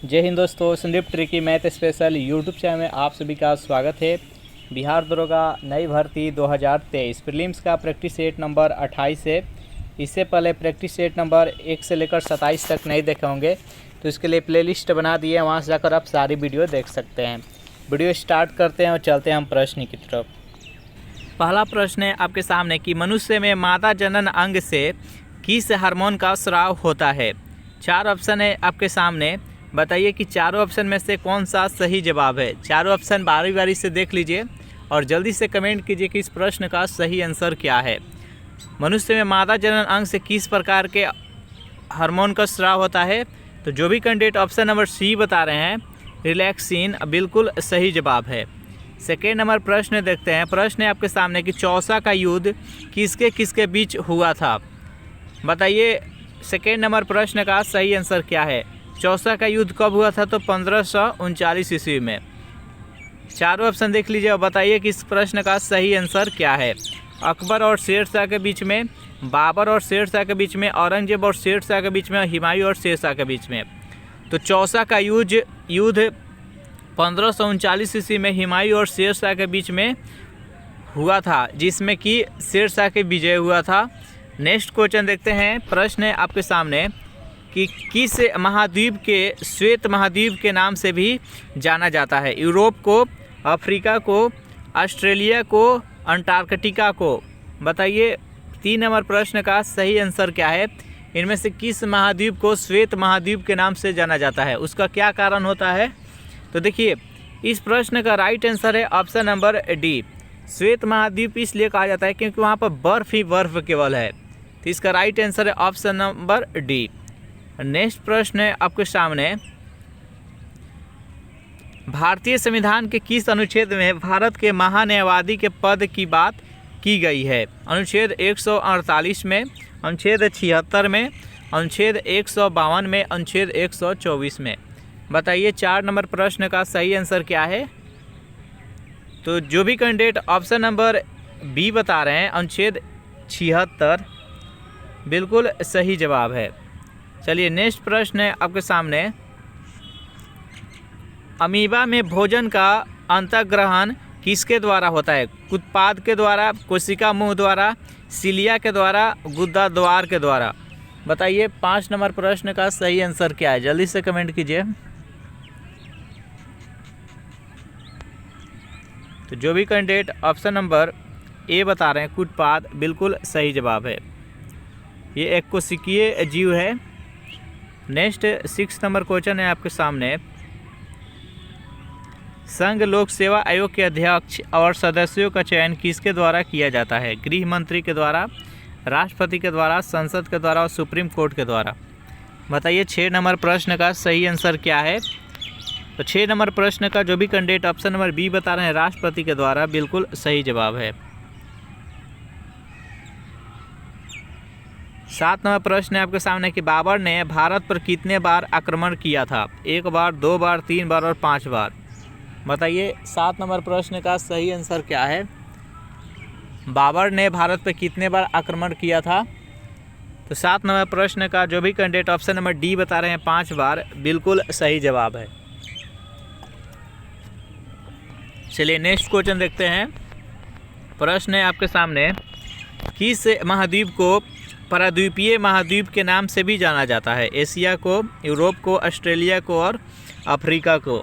जय हिंद दोस्तों, Sandeep tricky math special YouTube channel में आप सभी का स्वागत है। बिहार दरोगा नई भर्ती 2023 प्रीलिम्स का प्रैक्टिस सेट नंबर 28 है। इससे पहले प्रैक्टिस सेट नंबर 1 से लेकर 27 तक नहीं देखे होंगे, तो इसके लिए प्लेलिस्ट बना दी है, वहाँ से जाकर आप सारी वीडियो देख सकते हैं। वीडियो स्टार्ट करते हैं और चलते हैं हम प्रश्न की तरफ। पहला प्रश्न है आपके सामने कि मनुष्य में मादा जनन अंग से किस हार्मोन का स्राव होता है। 4 ऑप्शन है आपके सामने, बताइए कि चारों ऑप्शन में से कौन सा सही जवाब है। चारों ऑप्शन बारी बारी से देख लीजिए और जल्दी से कमेंट कीजिए कि इस प्रश्न का सही आंसर क्या है। मनुष्य में मादा जनन अंग से किस प्रकार के हार्मोन का स्राव होता है, तो जो भी कैंडिडेट ऑप्शन नंबर सी बता रहे हैं रिलैक्सिन, बिल्कुल सही जवाब है। सेकेंड नंबर प्रश्न देखते हैं। प्रश्न है आपके सामने कि चौसा का युद्ध किसके किसके बीच हुआ था। बताइए सेकेंड नंबर प्रश्न का सही आंसर क्या है। चौसा का युद्ध कब हुआ था, तो 1539 ईस्वी में। चारों ऑप्शन देख लीजिए और बताइए कि इस प्रश्न का सही आंसर क्या है। अकबर और शेर शाह के बीच में, बाबर और शेर शाह के बीच में, औरंगजेब और शेर शाह के बीच में, हुमायूं और शेर शाह के बीच में। तो चौसा का युद्ध 1539 ईस्वी में हुमायूं और शेर शाह के बीच में हुआ था, जिसमें कि शेर शाह के विजय हुआ था। नेक्स्ट क्वेश्चन देखते हैं। प्रश्न है आपके सामने कि किस महाद्वीप के श्वेत महाद्वीप के नाम से भी जाना जाता है। यूरोप को, अफ्रीका को, ऑस्ट्रेलिया को, अंटार्कटिका को। बताइए 3 नंबर प्रश्न का सही आंसर क्या है। इनमें से किस महाद्वीप को श्वेत महाद्वीप के नाम से जाना जाता है, उसका क्या कारण होता है। तो देखिए इस प्रश्न का राइट आंसर है ऑप्शन नंबर डी। श्वेत महाद्वीप इसलिए कहा जाता है क्योंकि वहाँ पर बर्फ़ ही बर्फ़ केवल है, तो इसका राइट आंसर है ऑप्शन नंबर डी। नेक्स्ट प्रश्न है आपके सामने, भारतीय संविधान के किस अनुच्छेद में भारत के महान्यायवादी के पद की बात की गई है। अनुच्छेद 148 में, अनुच्छेद 76 में, अनुच्छेद 152 में, अनुच्छेद 124 में। बताइए 4 नंबर प्रश्न का सही आंसर क्या है। तो जो भी कैंडिडेट ऑप्शन नंबर बी बता रहे हैं अनुच्छेद 76, बिल्कुल सही जवाब है। चलिए नेक्स्ट प्रश्न है आपके सामने, अमीबा में भोजन का अंतःग्रहण किसके द्वारा होता है। उत्पाद के द्वारा, कोशिका मुंह द्वारा, सिलिया के द्वारा, गुदा द्वार के द्वारा। बताइए 5 नंबर प्रश्न का सही आंसर क्या है, जल्दी से कमेंट कीजिए। तो जो भी कैंडिडेट ऑप्शन नंबर ए बता रहे हैं कुटपाद, बिल्कुल सही जवाब है। ये एक कोशिकीय जीव है। नेक्स्ट 6 नंबर क्वेश्चन है आपके सामने, संघ लोक सेवा आयोग के अध्यक्ष और सदस्यों का चयन किसके द्वारा किया जाता है। गृह मंत्री के द्वारा, राष्ट्रपति के द्वारा, संसद के द्वारा और सुप्रीम कोर्ट के द्वारा। बताइए 6 नंबर प्रश्न का सही आंसर क्या है। तो 6 नंबर प्रश्न का जो भी कैंडिडेट ऑप्शन नंबर बी बता रहे हैं राष्ट्रपति के द्वारा, बिल्कुल सही जवाब है। 7 नंबर प्रश्न है आपके सामने कि बाबर ने भारत पर कितने बार आक्रमण किया था। 1 बार, 2 बार, 3 बार और 5 बार। बताइए 7 नंबर प्रश्न का सही आंसर क्या है। बाबर ने भारत पर कितने बार आक्रमण किया था। तो 7 नंबर प्रश्न का जो भी कैंडिडेट ऑप्शन नंबर डी बता रहे हैं 5 बार, बिल्कुल सही जवाब है। चलिए नेक्स्ट क्वेश्चन देखते हैं। प्रश्न है आपके सामने, किस महाद्वीप को प्राद्वीपीय महाद्वीप के नाम से भी जाना जाता है। एशिया को, यूरोप को, ऑस्ट्रेलिया को और अफ्रीका को।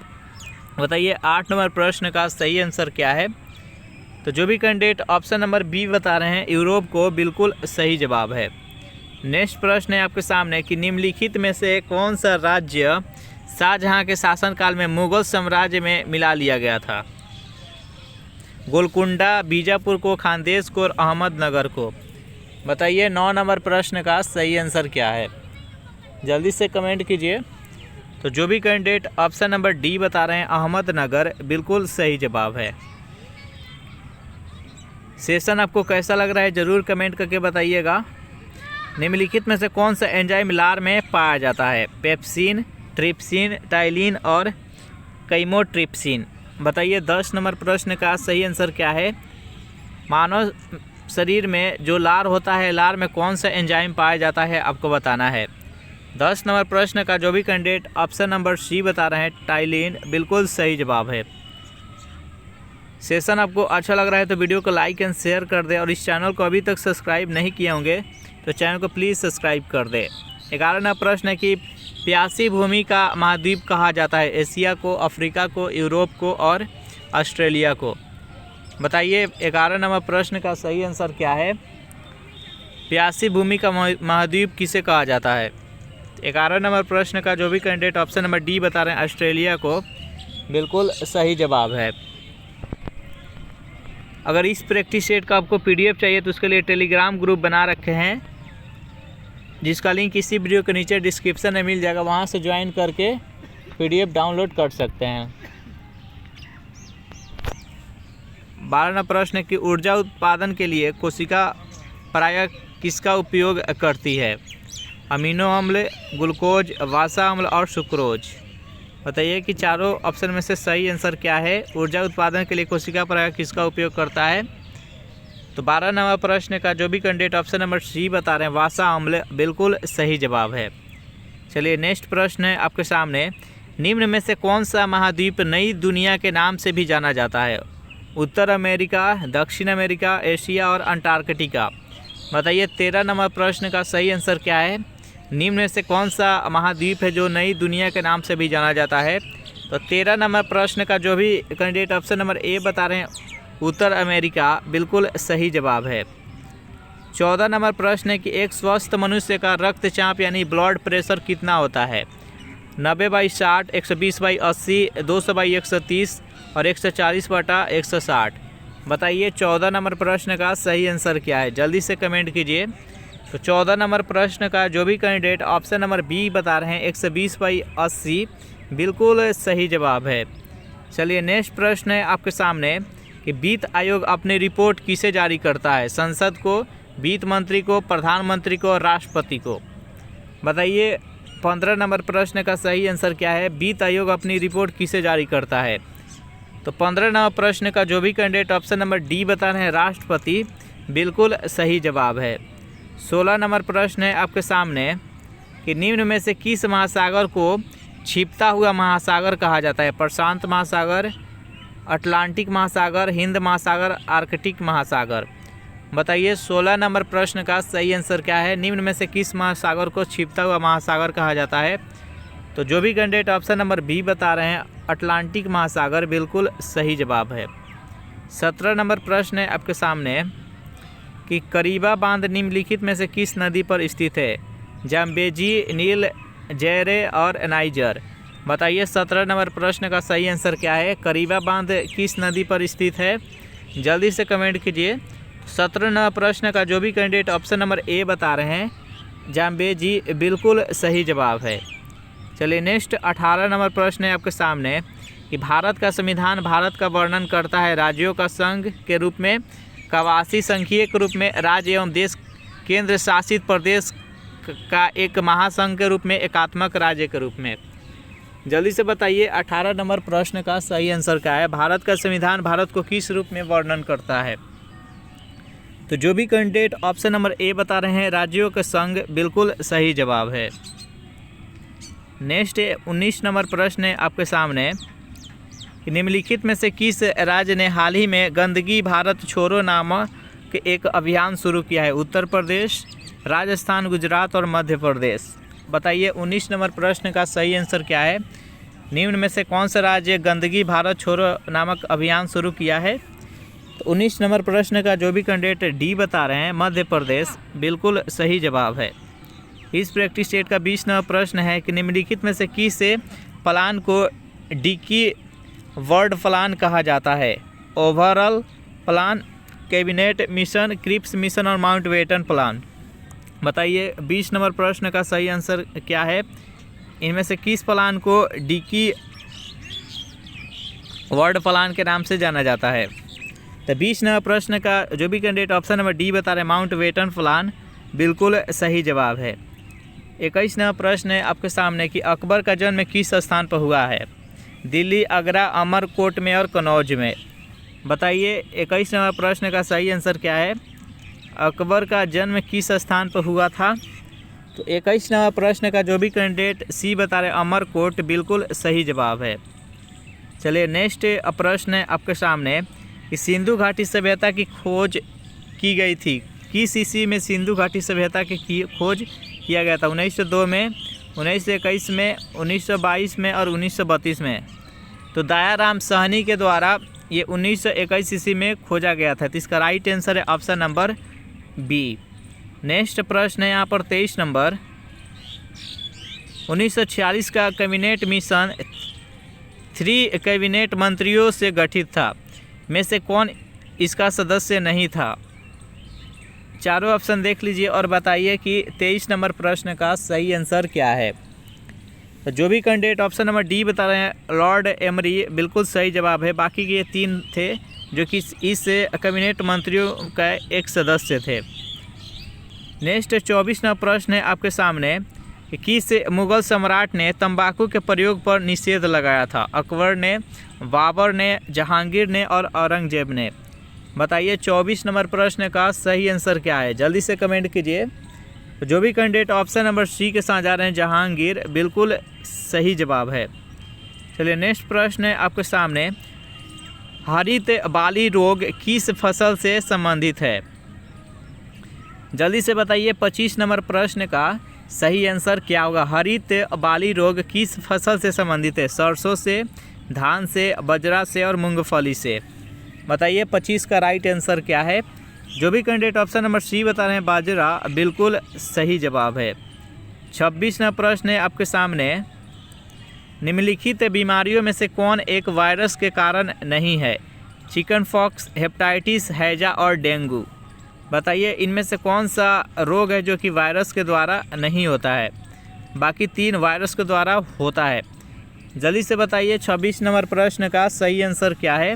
बताइए 8 नंबर प्रश्न का सही आंसर क्या है। तो जो भी कैंडिडेट ऑप्शन नंबर बी बता रहे हैं यूरोप को, बिल्कुल सही जवाब है। नेक्स्ट प्रश्न है आपके सामने कि निम्नलिखित में से कौन सा राज्य शाहजहां के शासनकाल में मुगल साम्राज्य में मिला लिया गया था। गोलकुंडा, बीजापुर को, खानदेश को और अहमदनगर को। बताइए 9 नंबर प्रश्न का सही आंसर क्या है, जल्दी से कमेंट कीजिए। तो जो भी कैंडिडेट ऑप्शन नंबर डी बता रहे हैं अहमदनगर, बिल्कुल सही जवाब है। सेशन आपको कैसा लग रहा है ज़रूर कमेंट करके बताइएगा। निम्नलिखित में से कौन सा एंजाइम लार में पाया जाता है। पेप्सिन, ट्रिप्सिन, टाइलिन और कैमोट्रिप्सिन। बताइए 10 नंबर प्रश्न का सही आंसर क्या है। मानव शरीर में जो लार होता है, लार में कौन सा एंजाइम पाया जाता है, आपको बताना है। 10 नंबर प्रश्न का जो भी कैंडिडेट ऑप्शन नंबर सी बता रहे हैं टाइलिन, बिल्कुल सही जवाब है। सेशन आपको अच्छा लग रहा है तो वीडियो को लाइक एंड शेयर कर दे, और इस चैनल को अभी तक सब्सक्राइब नहीं किए होंगे तो चैनल को प्लीज़ सब्सक्राइब कर दे। 11 नंबर प्रश्न है कि प्यासी भूमि का महाद्वीप कहा जाता है, एशिया को, अफ्रीका को, यूरोप को और ऑस्ट्रेलिया को। बताइए 11 नंबर प्रश्न का सही आंसर क्या है। प्यासी भूमि का महाद्वीप किसे कहा जाता है। 11 नंबर प्रश्न का जो भी कैंडिडेट ऑप्शन नंबर डी बता रहे हैं ऑस्ट्रेलिया को, बिल्कुल सही जवाब है। अगर इस प्रैक्टिस सेट का आपको पीडीएफ चाहिए तो उसके लिए टेलीग्राम ग्रुप बना रखे हैं, जिसका लिंक इसी वीडियो के नीचे डिस्क्रिप्शन में मिल जाएगा, वहां से ज्वाइन करके पीडीएफ डाउनलोड कर सकते हैं। 12वां प्रश्न है कि ऊर्जा उत्पादन के लिए कोशिका प्रायः किसका उपयोग करती है। अमीनो अम्ल, ग्लूकोज, वसा अम्ल और सुक्रोज। बताइए कि चारों ऑप्शन में से सही आंसर क्या है। ऊर्जा उत्पादन के लिए कोशिका प्रायः किसका उपयोग करता है। तो 12 नंबर प्रश्न का जो भी कैंडिडेट ऑप्शन नंबर सी बता रहे हैं वसा अम्ल, बिल्कुल सही जवाब है। चलिए नेक्स्ट प्रश्न है आपके सामने। निम्न में से कौन सा महाद्वीप नई दुनिया के नाम से भी जाना जाता है। उत्तर अमेरिका, दक्षिण अमेरिका, एशिया और अंटार्कटिका। बताइए 13 नंबर प्रश्न का सही आंसर क्या है। निम्न में से कौन सा महाद्वीप है जो नई दुनिया के नाम से भी जाना जाता है। तो 13 नंबर प्रश्न का जो भी कैंडिडेट ऑप्शन नंबर ए बता रहे हैं उत्तर अमेरिका, बिल्कुल सही जवाब है। 14 नंबर प्रश्न है कि एक स्वस्थ मनुष्य का रक्तचाप यानी ब्लड प्रेशर कितना होता है। 90/60, 120/80, 200/130 और 140/160। बताइए 14 नंबर प्रश्न का सही आंसर क्या है, जल्दी से कमेंट कीजिए। तो 14 नंबर प्रश्न का जो भी कैंडिडेट ऑप्शन नंबर बी बता रहे हैं 120/80, बिल्कुल सही जवाब है। चलिए नेक्स्ट प्रश्न है आपके सामने कि वित्त आयोग अपनी रिपोर्ट किसे जारी करता है। संसद को, वित्त मंत्री को, प्रधानमंत्री को, राष्ट्रपति को। बताइए 15 नंबर प्रश्न का सही आंसर क्या है। वित्त आयोग अपनी रिपोर्ट किसे जारी करता है। तो 15 नंबर प्रश्न का जो भी कैंडिडेट ऑप्शन नंबर डी बता रहे हैं राष्ट्रपति, बिल्कुल सही जवाब है। 16 नंबर प्रश्न है आपके सामने कि निम्न में से किस महासागर को छिपता हुआ महासागर कहा जाता है। प्रशांत महासागर, अटलांटिक महासागर, हिंद महासागर, आर्कटिक महासागर। बताइए 16 नंबर प्रश्न का सही आंसर क्या है। निम्न में से किस महासागर को छिपता हुआ महासागर कहा जाता है। तो जो भी कैंडिडेट ऑप्शन नंबर बी बता रहे हैं अटलांटिक महासागर, बिल्कुल सही जवाब है। 17 नंबर प्रश्न है आपके सामने कि करीबा बांध निम्नलिखित में से किस नदी पर स्थित है। जाम्बेजी, नील, जैरे और नाइजर। बताइए 17 नंबर प्रश्न का सही आंसर क्या है। करीबा बांध किस नदी पर स्थित है, जल्दी से कमेंट कीजिए। 17 नंबर प्रश्न का जो भी कैंडिडेट ऑप्शन नंबर ए बता रहे हैं जाम्बेजी, बिल्कुल सही जवाब है। चलिए नेक्स्ट 18 नंबर प्रश्न है आपके सामने कि भारत का संविधान भारत का वर्णन करता है राज्यों का संघ के रूप में, कवासी संघीय के रूप में, राज्य एवं देश केंद्र शासित प्रदेश का एक महासंघ के रूप में, एकात्मक राज्य के रूप में। जल्दी से बताइए 18 नंबर प्रश्न का सही आंसर क्या है। भारत का संविधान भारत को किस रूप में वर्णन करता है। तो जो भी कैंडिडेट ऑप्शन नंबर ए बता रहे हैं राज्यों का संघ, बिल्कुल सही जवाब है। नेक्स्ट 19 नंबर प्रश्न है आपके सामने कि निम्नलिखित में से किस राज्य ने हाल ही में गंदगी भारत छोड़ो नामक एक अभियान शुरू किया है। उत्तर प्रदेश, राजस्थान, गुजरात और मध्य प्रदेश। बताइए 19 नंबर प्रश्न का सही आंसर क्या है। निम्न में से कौन सा राज्य गंदगी भारत छोड़ो नामक अभियान शुरू किया है। तो 19 नंबर प्रश्न का जो भी कैंडिडेट डी बता रहे हैं मध्य प्रदेश, बिल्कुल सही जवाब है। इस प्रैक्टिस सेट का 20 नंबर प्रश्न है कि निम्नलिखित में से किस प्लान को डिकी वर्ड प्लान कहा जाता है। Overall plan, cabinet mission, Cripps mission और माउंटबेटन प्लान। बताइए 20 नंबर प्रश्न का सही आंसर क्या है। इनमें से किस प्लान को डिकी वर्ड प्लान के नाम से जाना जाता है। तो 20 नंबर प्रश्न का जो भी कैंडिडेट ऑप्शन नंबर डी बता रहे हैं माउंटबेटन प्लान, बिल्कुल सही जवाब है। 21 नंबर प्रश्न है आपके सामने कि अकबर का जन्म किस स्थान पर हुआ है। दिल्ली, आगरा, अमरकोट में और कन्नौज में। बताइए 21 नंबर प्रश्न का सही आंसर क्या है। अकबर का जन्म किस स्थान पर हुआ था। तो 21 नंबर प्रश्न का जो भी कैंडिडेट सी बता रहे अमरकोट, बिल्कुल सही जवाब है। चलिए नेक्स्ट प्रश्न है आपके सामने कि सिंधु घाटी सभ्यता की खोज की गई थी, किस ईस्वी में सिंधु घाटी सभ्यता की खोज किया गया था? 1902 में, 1921 में, 1922 में और 1932 में। तो दयाराम साहनी के द्वारा ये 1921 ईस्वी में खोजा गया था। तो इसका राइट आंसर है ऑप्शन नंबर बी। नेक्स्ट प्रश्न है यहाँ पर 23 नंबर, 1946 का कैबिनेट मिशन 3 कैबिनेट मंत्रियों से गठित था, में से कौन इसका सदस्य नहीं था? चारों ऑप्शन देख लीजिए और बताइए कि 23 नंबर प्रश्न का सही आंसर क्या है। तो जो भी कैंडिडेट ऑप्शन नंबर डी बता रहे हैं लॉर्ड एमरी, बिल्कुल सही जवाब है। बाकी के 3 थे जो कि इस कैबिनेट मंत्रियों का एक सदस्य थे। नेक्स्ट 24 नंबर प्रश्न है आपके सामने कि किस मुगल सम्राट ने तंबाकू के प्रयोग पर निषेध लगाया था? अकबर ने, बाबर ने, जहांगीर ने और औरंगजेब ने। बताइए 24 नंबर प्रश्न का सही आंसर क्या है, जल्दी से कमेंट कीजिए। जो भी कैंडिडेट ऑप्शन नंबर सी के साथ जा रहे हैं जहांगीर, बिल्कुल सही जवाब है। चलिए नेक्स्ट प्रश्न है आपके सामने, हरित बाली रोग किस फसल से संबंधित है? जल्दी से बताइए 25 नंबर प्रश्न का सही आंसर क्या होगा। हरित बाली रोग किस फसल से संबंधित है? सरसों से, धान से, बाजरा से और मूंगफली से। बताइए 25 का राइट आंसर क्या है। जो भी कैंडिडेट ऑप्शन नंबर सी बता रहे हैं बाजरा, बिल्कुल सही जवाब है। 26 नंबर प्रश्न है आपके सामने, निम्नलिखित बीमारियों में से कौन एक वायरस के कारण नहीं है? चिकन पॉक्स, हेपेटाइटिस, हैजा और डेंगू। बताइए इनमें से कौन सा रोग है जो कि वायरस के द्वारा नहीं होता है? बाकी 3 वायरस के द्वारा होता है। जल्दी से बताइए 26 नंबर प्रश्न का सही आंसर क्या है।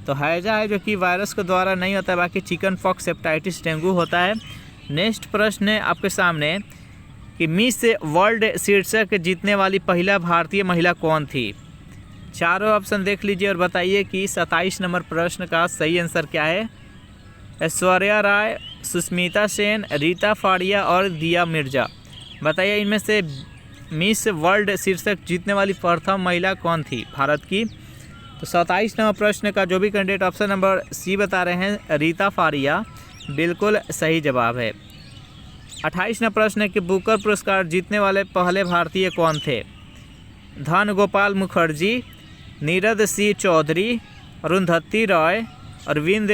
तो हैजा है जो कि वायरस के द्वारा नहीं होता है, बाकी चिकन पॉक्स, हेपेटाइटिस, डेंगू होता है। नेक्स्ट प्रश्न है आपके सामने कि मिस वर्ल्ड शीर्षक जीतने वाली पहला भारतीय महिला कौन थी? चारों ऑप्शन देख लीजिए और बताइए कि 27 नंबर प्रश्न का सही आंसर क्या है। ऐश्वर्या राय, सुष्मिता सेन, रीता फाड़िया और दिया मिर्जा। बताइए इनमें से मिस वर्ल्ड शीर्षक जीतने वाली प्रथम महिला कौन थी भारत की? तो 27 नंबर प्रश्न का जो भी कैंडिडेट ऑप्शन नंबर सी बता रहे हैं रीता फाड़िया, बिल्कुल सही जवाब है। 28 नंबर प्रश्न है कि बुकर पुरस्कार जीतने वाले पहले भारतीय कौन थे? धन गोपाल मुखर्जी, नीरद सिंह चौधरी, अरुंधति रॉय, अरविंद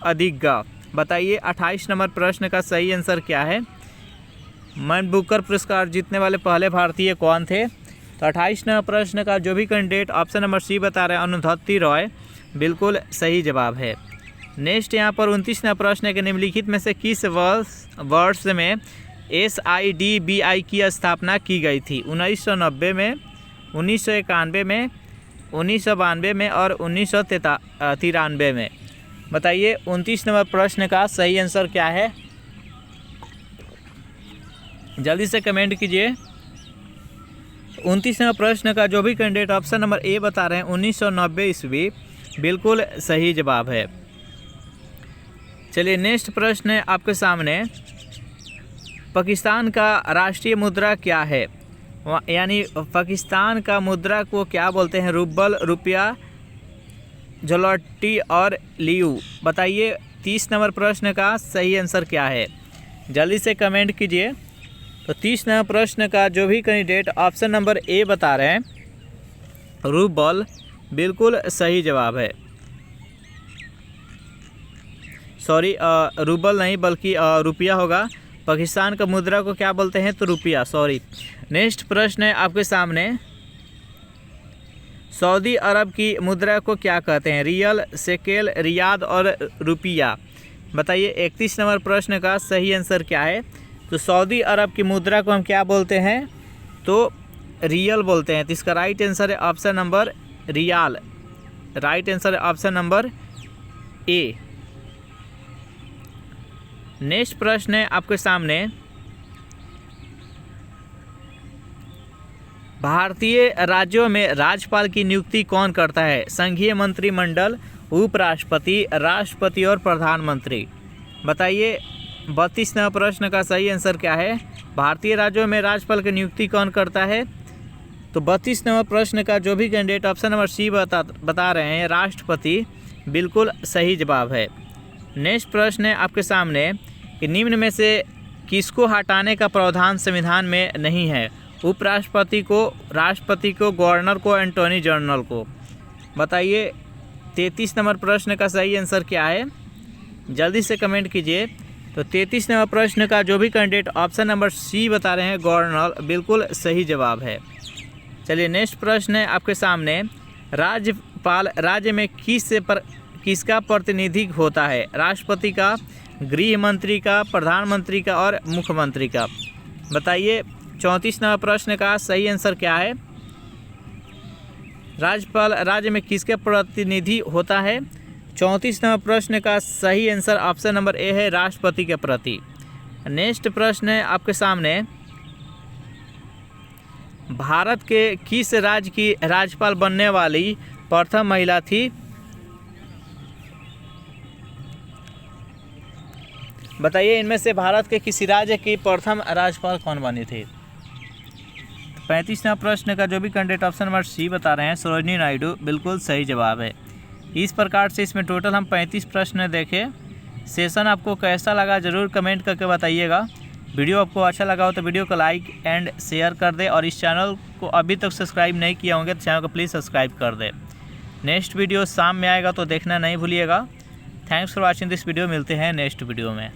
अदिगा। बताइए 28 नंबर प्रश्न का सही आंसर क्या है। मन बुकर पुरस्कार जीतने वाले पहले भारतीय कौन थे? तो 28 नंबर प्रश्न का जो भी कैंडिडेट ऑप्शन नंबर सी बता रहे हैं अरुंधति रॉय, बिल्कुल सही जवाब है। नेक्स्ट यहाँ पर 29 नंबर प्रश्न है कि निम्नलिखित में से किस वर्ष में SIDBI की स्थापना की गई थी? 1990 में, 1991 में, 1992 में और 1993 में। बताइए 29 नंबर प्रश्न का सही आंसर क्या है, जल्दी से कमेंट कीजिए। 29 नंबर प्रश्न का जो भी कैंडिडेट ऑप्शन नंबर ए बता रहे हैं 1990 ईस्वी, बिल्कुल सही जवाब है। चलिए नेक्स्ट प्रश्न है आपके सामने, पाकिस्तान का राष्ट्रीय मुद्रा क्या है? यानी पाकिस्तान का मुद्रा को क्या बोलते हैं? रूबल, रुपया, जलोटी और लियू। बताइए 30 नंबर प्रश्न का सही आंसर क्या है, जल्दी से कमेंट कीजिए। तो 30 नंबर प्रश्न का जो भी कैंडिडेट ऑप्शन नंबर ए बता रहे हैं रूबल, बिल्कुल सही जवाब है। सॉरी, रूबल नहीं बल्कि रुपया होगा। पाकिस्तान का मुद्रा को क्या बोलते हैं? तो रुपया, सॉरी। नेक्स्ट प्रश्न है आपके सामने, सऊदी अरब की मुद्रा को क्या कहते हैं? रियल, शेकेल, रियाद और रुपया। बताइए 31 नंबर प्रश्न का सही आंसर क्या है। तो सऊदी अरब की मुद्रा को हम क्या बोलते हैं? तो रियल बोलते हैं। तो इसका राइट आंसर है ऑप्शन नंबर रियाल। राइट आंसर है ऑप्शन नंबर ए। नेक्स्ट प्रश्न है आपके सामने, भारतीय राज्यों में राज्यपाल की नियुक्ति कौन करता है? संघीय मंत्रिमंडल, उपराष्ट्रपति, राष्ट्रपति और प्रधानमंत्री। बताइए 32 नंबर प्रश्न का सही आंसर क्या है। भारतीय राज्यों में राज्यपाल की नियुक्ति कौन करता है? तो 32 नंबर प्रश्न का जो भी कैंडिडेट ऑप्शन नंबर सी बता रहे हैं राष्ट्रपति, बिल्कुल सही जवाब है। नेक्स्ट प्रश्न है आपके सामने कि निम्न में से किसको हटाने का प्रावधान संविधान में नहीं है? उपराष्ट्रपति को, राष्ट्रपति को, गवर्नर को, अटॉर्नी जनरल को। बताइए 33 नंबर प्रश्न का सही आंसर क्या है? जल्दी से कमेंट कीजिए। तो 33 नंबर प्रश्न का जो भी कैंडिडेट ऑप्शन नंबर सी बता रहे हैं गवर्नर, बिल्कुल सही जवाब है। चलिए नेक्स्ट प्रश्न है आपके सामने, राज्यपाल राज्य में किसका प्रतिनिधि होता है? राष्ट्रपति का, गृह मंत्री का, प्रधानमंत्री का और मुख्यमंत्री का। बताइए 34 नंबर प्रश्न का सही आंसर क्या है? राज्यपाल राज्य में किसके प्रतिनिधि होता है? 34 नंबर प्रश्न का सही आंसर ऑप्शन नंबर ए है, राष्ट्रपति के प्रति। नेक्स्ट प्रश्न है आपके सामने, भारत के किस राज्य की राज्यपाल बनने वाली प्रथम महिला थी? बताइए इनमें से भारत के किसी राज्य की प्रथम राज्यपाल कौन बनी थी? 35 नंबर प्रश्न का जो भी कैंडिडेट ऑप्शन नंबर सी बता रहे हैं सरोजिनी नायडू, बिल्कुल सही जवाब है। इस प्रकार से इसमें टोटल हम 35 प्रश्न देखे। सेशन आपको कैसा लगा ज़रूर कमेंट करके बताइएगा। वीडियो आपको अच्छा लगा हो तो वीडियो को लाइक एंड शेयर कर दे, और इस चैनल को अभी तक सब्सक्राइब नहीं किया होंगे तो चैनल को प्लीज़ सब्सक्राइब कर दे। नेक्स्ट वीडियो शाम में आएगा तो देखना नहीं भूलिएगा। Thanks for watching this video. मिलते हैं नेक्स्ट वीडियो में।